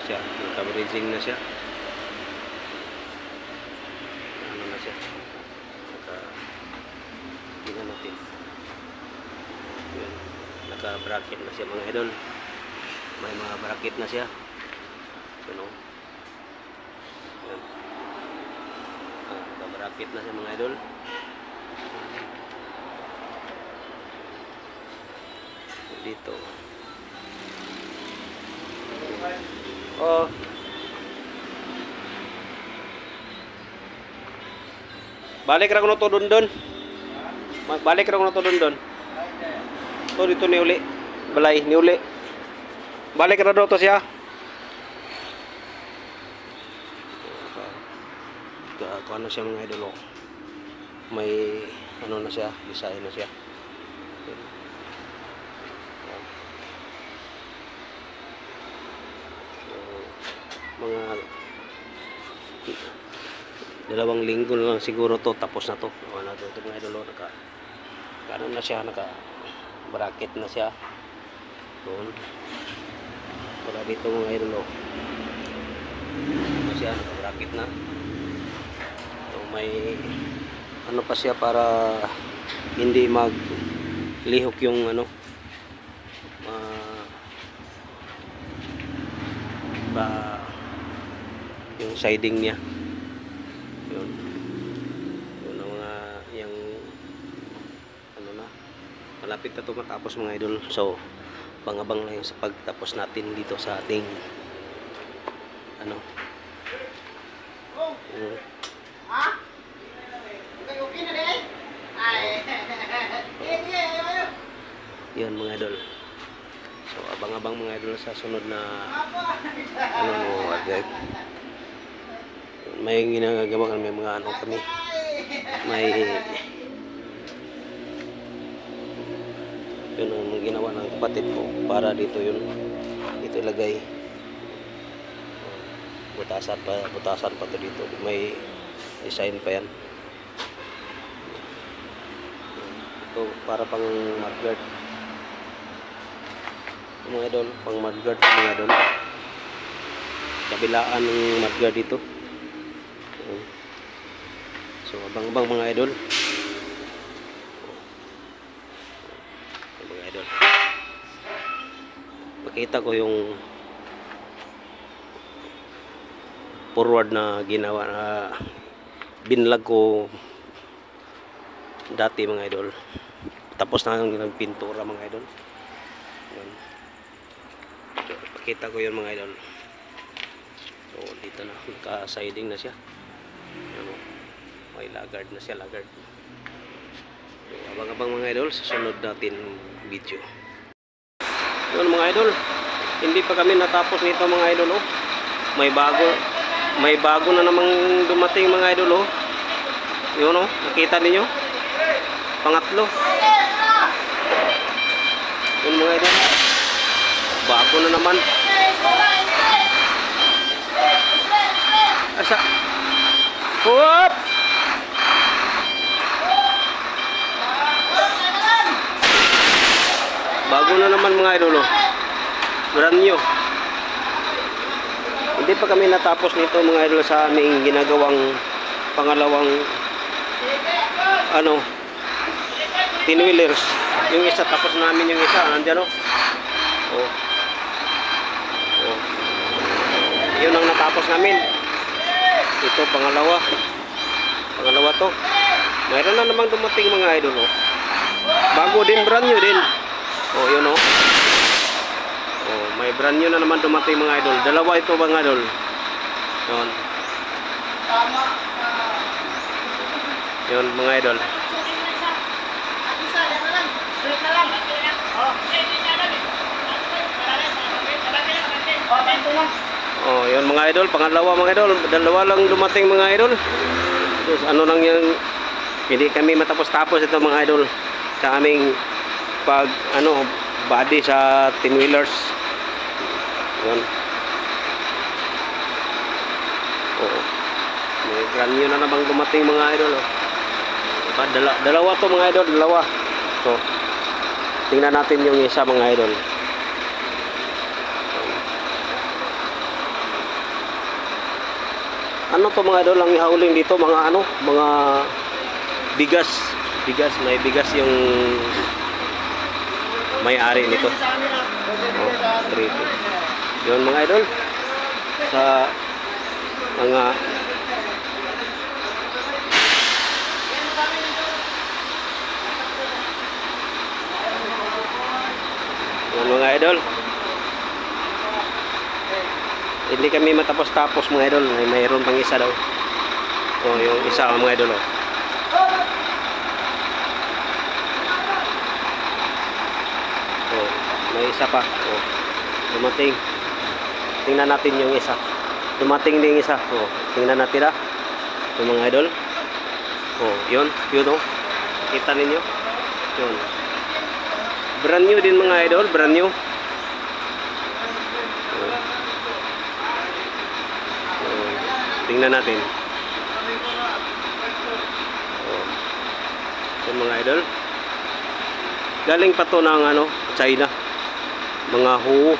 siya, naka-bridging na siya. Ano na siya? Tingnan natin. Yun, naka-bracket na siya mga idol. May mga bracket na siya. Yun o. Yun. Naka-bracket na siya mga idol. Dito. Oh. Balik ra ko na to doon. Balik ra ko na to doon. To dito ni uli. Balay ni uli. Balik ra do to siya. Ano siya mga idol. May ano na siya, design na siya. Mga 2 linggo na lang siguro to, tapos na to. Ano to mga idol, ano na siya, naka bracket na siya doon. Wala dito mga idol, ano siya, naka bracket na. So, may ano pa siya para hindi maglihok yung ano yung siding niya. Yun ang mga yung ano na, malapit na ito matapos mga idol. So pangabang lang sa pagtapos natin dito sa ating ano yun mga idol. So abang-abang mga idol sa sunod na ano may ginagawa kami, may mga ano kami, may yun ang ginawa ng kapatid ko para dito yun, dito ilagay butasan pa to dito, may design pa yan. Ito para pang mudguard mga idol, pang mudguard mga idol, kabilaan ng mudguard dito. So abang-abang mga idol. Mga idol, pakita ko yung forward na ginawa na binlag ko dati mga idol. Tapos na nagpintura mga idol. Pakita ko yun mga idol. So dito na, naka-siding na siya. Ano, may lagard na siya, lagard. So abang-abang mga idol sa sunod natin video. Yun mga idol, hindi pa kami natapos nito mga idol. Oh. May bago na namang dumating mga idol. Oh. Yun oh, nakita niyo? Pangatlo. Yun mga idol, bago na naman. Asa? Hop! Bago na naman mga idol. Brand new. Hindi pa kami natapos nito mga idol sa aming ginagawang pangalawang ano, 10-wheelers. Yung isa tapos namin, yung isa nandiyan oh. Yun ang natapos namin. Ito pangalawa to. Mayroon na namang dumating mga idol. Oh. Bago din, brand new din. Oh, yun oh. Oh, may brand new na naman dumating mga idol. Dalawa ito mga idol. Yun. Yun mga idol. Oh, yun mga idol, pangalawa mga idol, dalawa lang dumating mga idol. Tapos ano lang yung hindi kami matapos-tapos ito mga idol sa aming pag ano body sa 10-wheelers. Yun. Oh. May brand new na namang dumating mga idol. Oh. Diba? Dalawa to mga idol, dalawa. So, tingnan natin yung isa mga idol. Ano to mga idol, ang ihauling dito mga ano, mga bigas. Bigas, may bigas yung may-ari nito. Oh, 3. Yun mga idol. Sa mga mga idol, hindi kami matapos-tapos mga idol. Mayroon pang isa daw. Oh, yung isa mga idol. Oh. Oh, may isa pa. Oh, dumating. Tingnan natin yung isa. Dumating din isa. Oh, tingnan natin ah. Yung mga idol. Oh, yun oh. Kita ninyo. Yun. Brand new din mga idol, brand new. Tingnan natin. Yung mga idol. Galing pa to ng ano, China. Mga hu.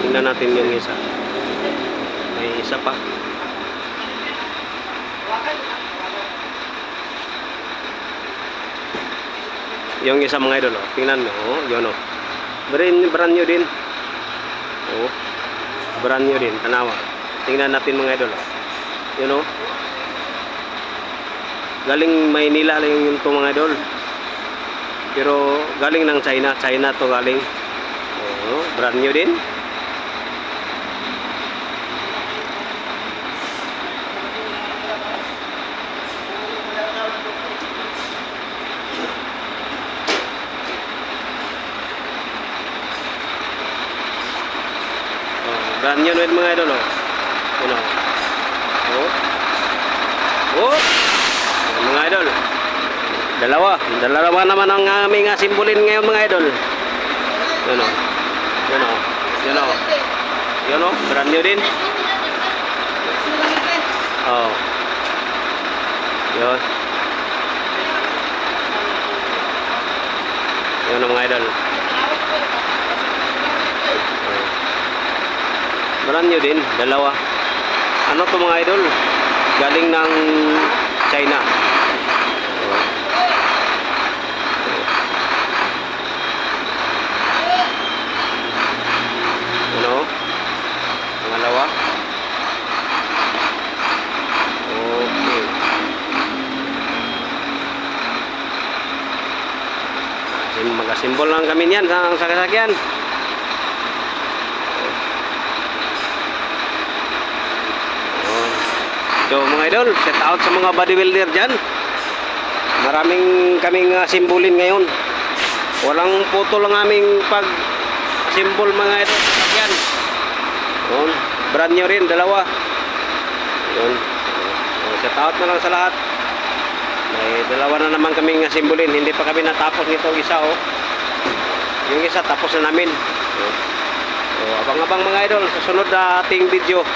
Tingnan natin yung isa. May isa pa. Yung isa mga idol, oh. Tingnan mo, oh, yun oh. Brand new din. Oh. Brand new din, tanawa. Tingnan natin mga idol, oh. Yun oh. Galing Maynila lang yung to mga idol. Pero galing ng China, China to galing. Oh, brand new din. Brand new din mga idol, oh. Yun oh. Oh. Mga idol. Dalawa naman ang aming simbolin ngayon mga idol. Yun oh. Yun oh. Yun oh. Yun oh. Brand new din. Oh. Yun. Yun oh mga idol. Brand new din, dalawa. Ano to mga idol? Galing ng China. Ano? Pangalawa. Okay. Mag-asimbol lang kami niyan sa sasakyan. So mga idol, set out sa mga bodybuilder dyan. Maraming kaming simbolin ngayon. Walang photo lang aming pag-simbol mga idol sa sakyan. Yun. Brand new rin, dalawa. Yun. Set out na lang sa lahat. May dalawa na naman kaming simbolin. Hindi pa kami natapos nito isa oh. Yung isa tapos na namin. So abang-abang mga idol sa sunod na ating video.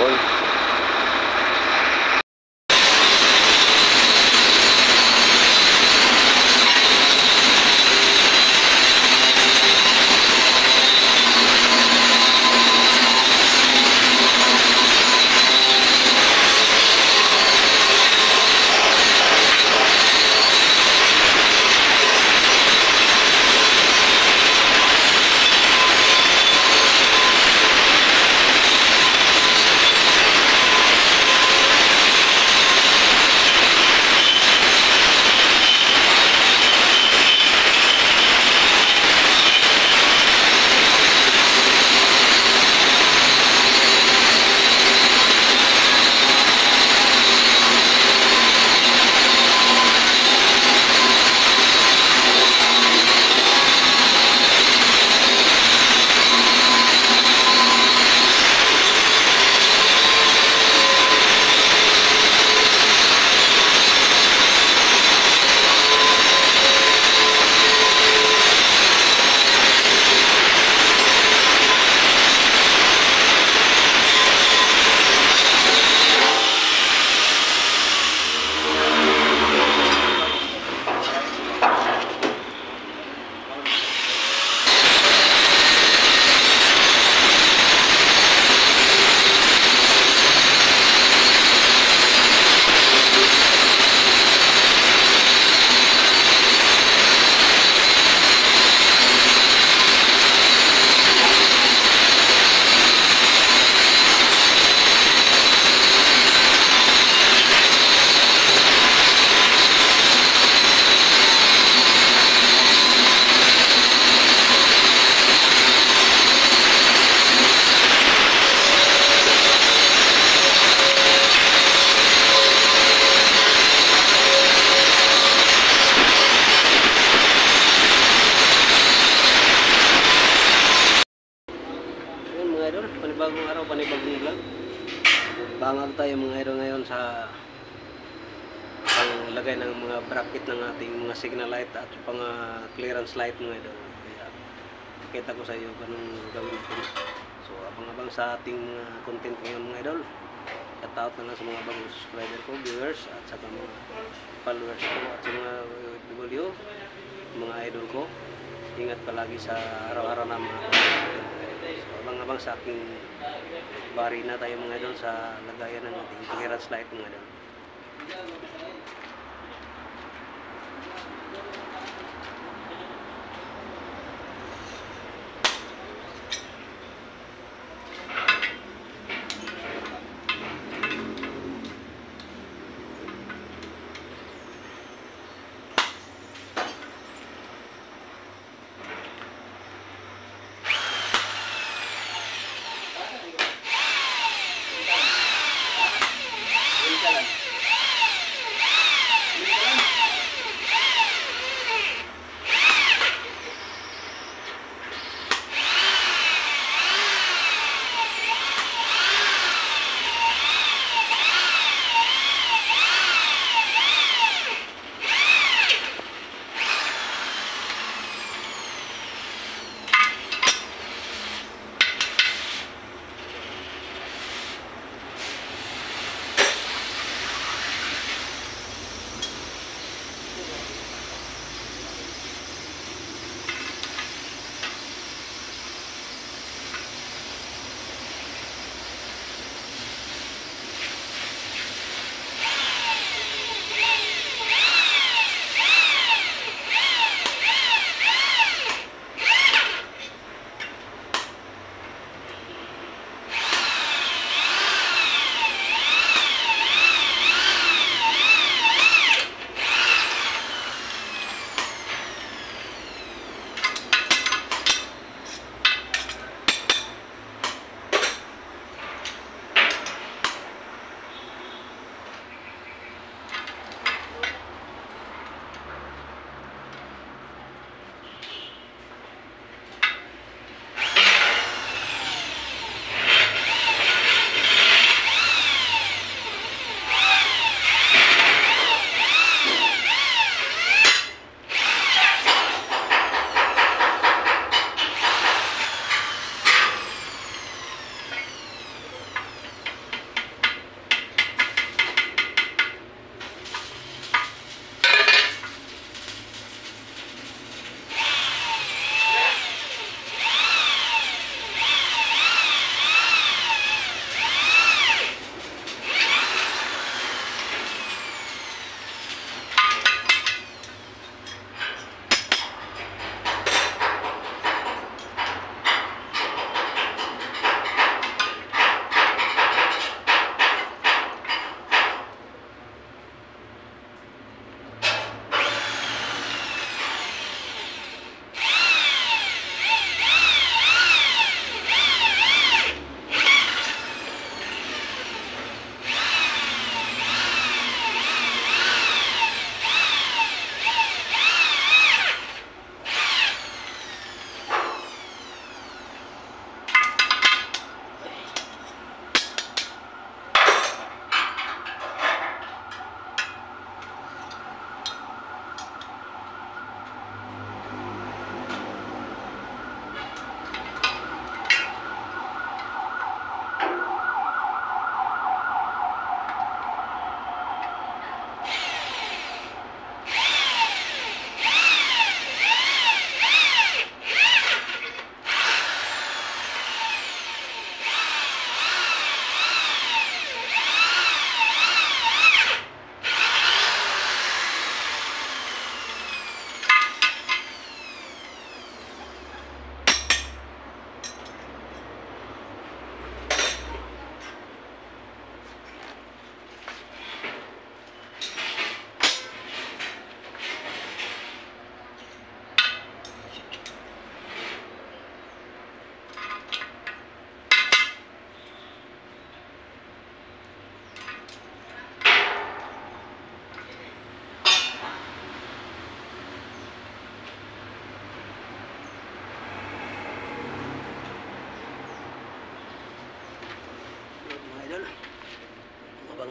Yun. paglagay ng mga bracket ng ating mga signal light at pang clearance light mga idol. Kaya pakita ko sa iyo ganun gawin ko. So abang-abang sa ating mga content ngayon mga idol. Shout-out na lang sa mga bagong subscriber ko, viewers at sa mga followers ko at sa mga OFW, mga idol ko. Ingat palagi sa araw-araw na mga idol. So abang-abang sa aking bari na tayo mga idol sa lagayan ng ating clearance light mga idol.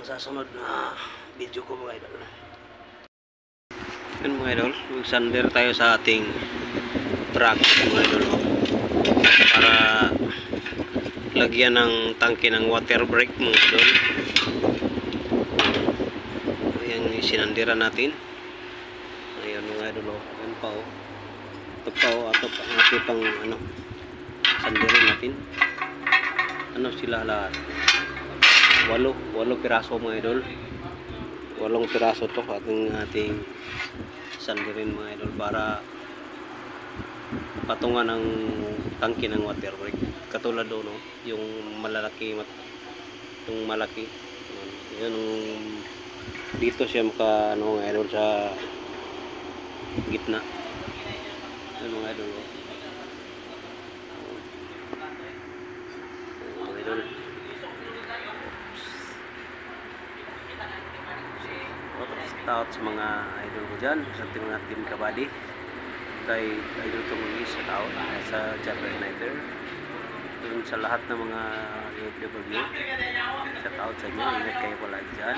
Sa sunod na video ko mga idol. Yan mga idol, mag-sander tayo sa ating truck mga idol, oh. Para lagyan ng tangke ng water brake mga idol. Ayan, sinandira natin. Ayan mga idol, oh. Ayan pa, oh. Ito pa, oh. Ito pang ano, sandirin natin. Ano sila lahat? 8 piraso mga idol. 8 piraso to ating sandirin mga idol para patungan ng tangke ng water brake. Katulad doon, no, yung malaki. Yan, dito siya maka ano mga idol sa gitna. Yan mga idol, no. Mga idol. Out sa mga idol ko dyan, sa ating mga team kabady, kay idol ko mag-is sa tao, sa Jabber Nighter, dun sa lahat ng mga OFW, sa tao sa inyo, ingat kayo pala dyan.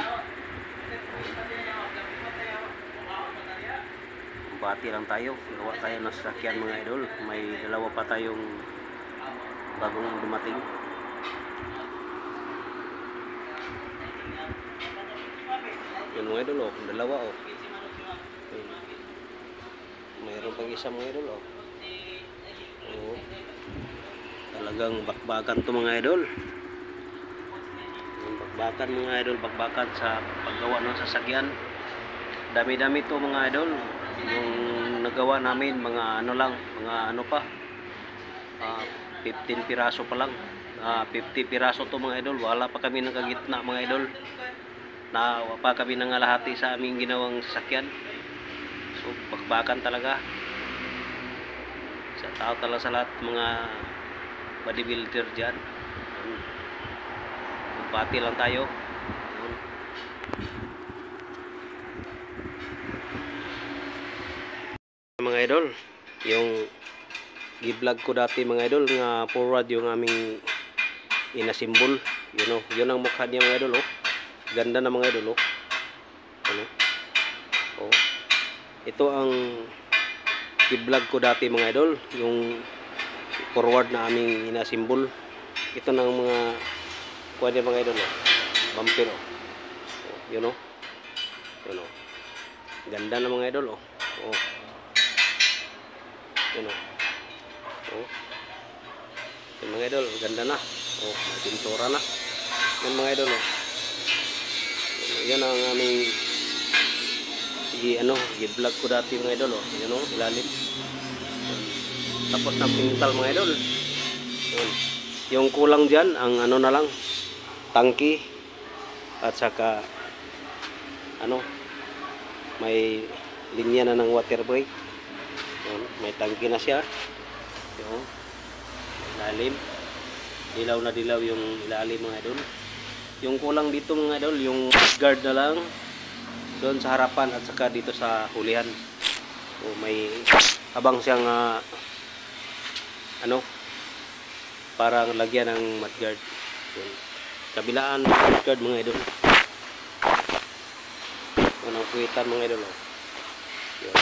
Bati lang tayo, gawa tayo ng sasakyan mga idol, may dalawa pa tayong bagong dumating. Yan mga idol, oh. Dalawa, oh. Mayroon pang isa mga idol, oh. Oh. Talagang bakbakan to mga idol. Bakbakan mga idol, bakbakan sa paggawa ng sasakyan. Dami-dami to mga idol. Yung nagawa namin mga ano lang, mga ano pa. 15 piraso pa lang. 50 piraso to mga idol. Wala pa kami nakagitna mga idol. Na pa kami nangalahati sa aming ginawang sasakyan. So bakbakan talaga sa tao talaga, sa lahat mga bodybuilder dyan. Bati lang tayo. Mga idol, yung gi-vlog ko dati mga idol nga forward yung aming inasimbol, yun ang mukha niya mga idol, oh. Ganda na mga idol, oh. Ano? Oh. Ito ang i-vlog ko dati mga idol, yung forward na aming inasimbol. Ito ng mga kuha mga idol, oh. Bumper, oh. Oh, yun, oh. Yun, oh. Ganda na mga idol, oh. Oh. Yun, oh. Oh. Yung mga idol, ganda na. Oh, may pintura na. Yan mga idol, oh. Yan ang aming i-vlog ko dati mga idol, oh. Yan, oh, ilalim. Tapos ng pintal mga idol. Yan. Yung kulang dyan, ang ano na lang, tangki at saka ano, may linya na ng water brake. Yan. May tangki na siya. Yan. Ilalim. Dilaw na dilaw yung ilalim mga idol. Yung kulang dito mga idol, yung guard na lang doon sa harapan at saka dito sa hulihan. So, may habang siyang ano, parang lagyan ng mudguard. Yun. Kabilaan mudguard mga idol. Anong kuwitan mga idol, oh. Yun.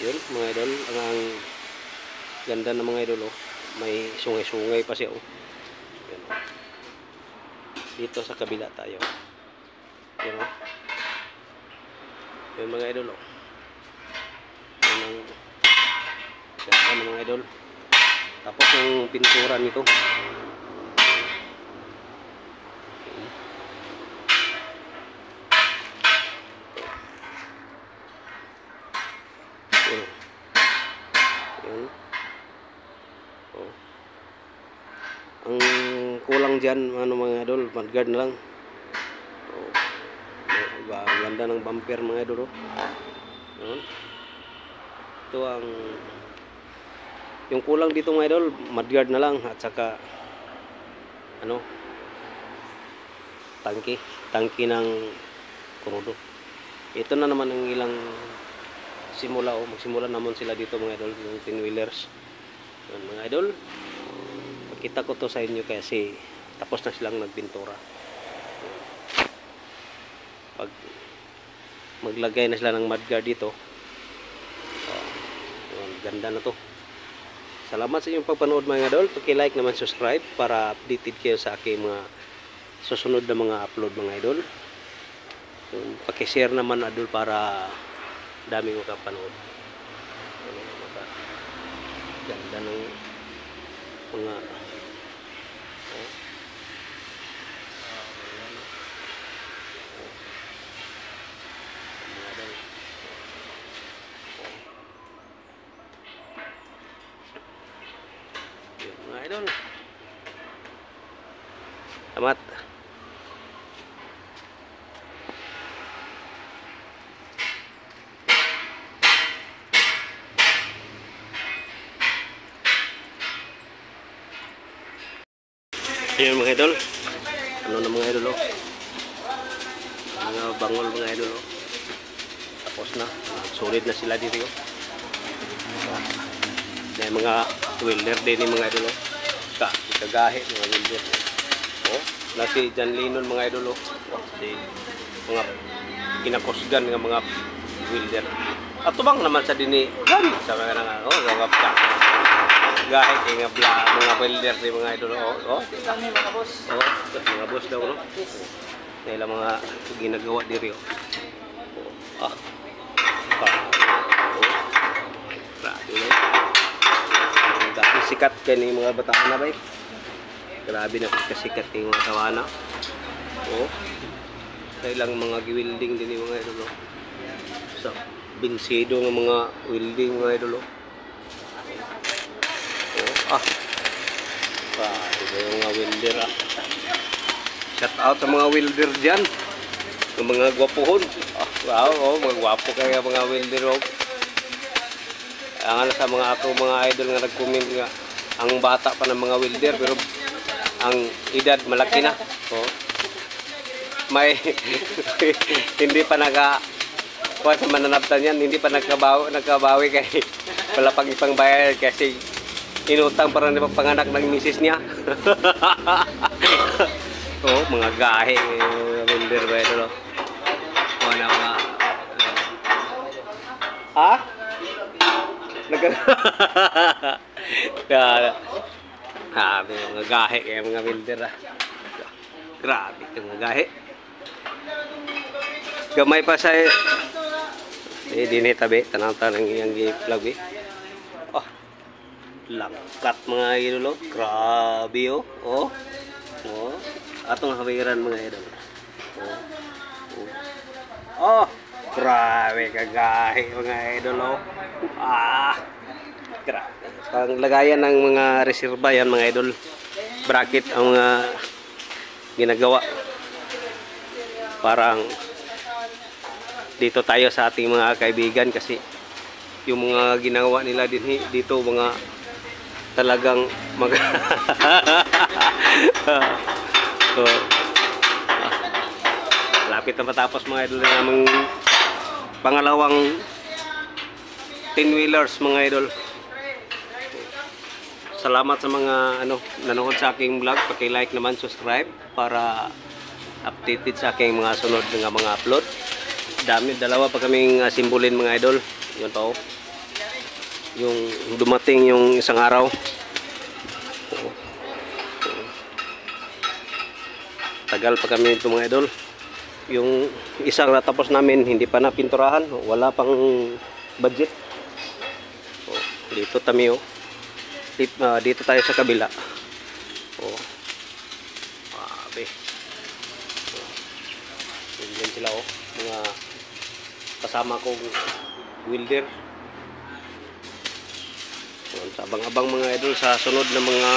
Yun mga idol, ang ganda ng mga idol, oh. May sungay-sungay pa siya, oh. Yun, oh. Dito sa kabila tayo. Yun, oh. Yun mga idol, oh. Yun ang mga idol. Tapos yung pintura nito. Yun. Yun. Oh. Ang kulang dyan, ano mga idol, mudguard na lang. Oh. Ang ganda ng bumper mga idol, oh. Yun. Ito ang yung kulang dito mga idol, mudguard na lang at saka ano, tangki ng krudo. Ito na naman ang ilang simula, oh. Magsimula naman sila dito mga idol, yung 10 wheelers. Yan, mga idol, pakita ko to sa inyo kasi tapos na silang nagpintura. Pag maglagay na sila ng mudguard dito. Ganda na to. Salamat sa inyong pagpanood mga idol. Paki-like naman, subscribe para updated kayo sa aking mga susunod na mga upload mga idol. Paki-share naman idol para dami makapanood. Ganda ng mga mga idol. Salamat. Ayun mga idol. Ano na mga idol oh. Mga bangol mga idol oh. Tapos na. Solid na sila dito oh. May mga welder din yung mga idol oh. Kagahe mga welder oh. Nasi John Lennon mga idol oh. Mga kinakusgan ng mga welder. At tubang naman sa dini sa mga nga oh, gawap ka. Gahe kay nga mga welder di mga idol oh. Kami mga boss. Oh, mga boss daw no. Nila mga ginagawa diri oh. Ah. Grabe no. Grabe sikat kani mga bataan na bay. Grabe na kasikat ni mga tawana. Oh. Kailang mga welding din yung mga idol oh. So, binsido ng mga welding mga idol oh. Ah, ito yung mga welder ah. Shout out sa mga welder dyan. Yung mga gwapuhon. Ah, wow, oh, mga gwapo kaya mga welder oh. Ang sa mga ako mga idol nga nag-comment nga ang bata pa ng mga welder pero ang edad malaki na. Oh. May hindi pa kuha sa mananaptan yan, hindi pa nagkabawi kay wala pang ipang bayad kasi inutang parang di ba panganak ng misis niya. Oh, mga gahe welder ba ito no? Mga mga ha? Mga gahe kaya mga welder ah. Grabe yung mga gahe. Gamay pa sa dinita be tanang-tanang iyang gi-vlog be. Langkat mga idol oh. Grabe oh. Oh. Oh. Atong hawiran mga idol. Oh. Oh. Oh. Grabe kagahi mga idol oh. Ah. Grabe. Panglagayan ng mga reserva yan mga idol. Bracket ang mga ginagawa. Parang dito tayo sa ating mga kaibigan kasi yung mga ginagawa nila din dito mga talagang so, lapit na matapos mga idol na namang pangalawang 10-wheelers mga idol. Salamat sa mga nanood sa aking vlog. Paki-like naman, subscribe para updated sa aking mga sunod ng mga upload. Dalawa pa kaming simbolin mga idol. Yun pa oh. Yung dumating yung isang araw. Tagal pa kami ito mga idol. Yung isang natapos namin hindi pa napinturahan, wala pang budget. Oh, dito kami oh. Dito tayo sa kabila. Oh. Abe. Yan sila oh, mga kasama kong welder. Abang-abang mga idol sa sunod na mga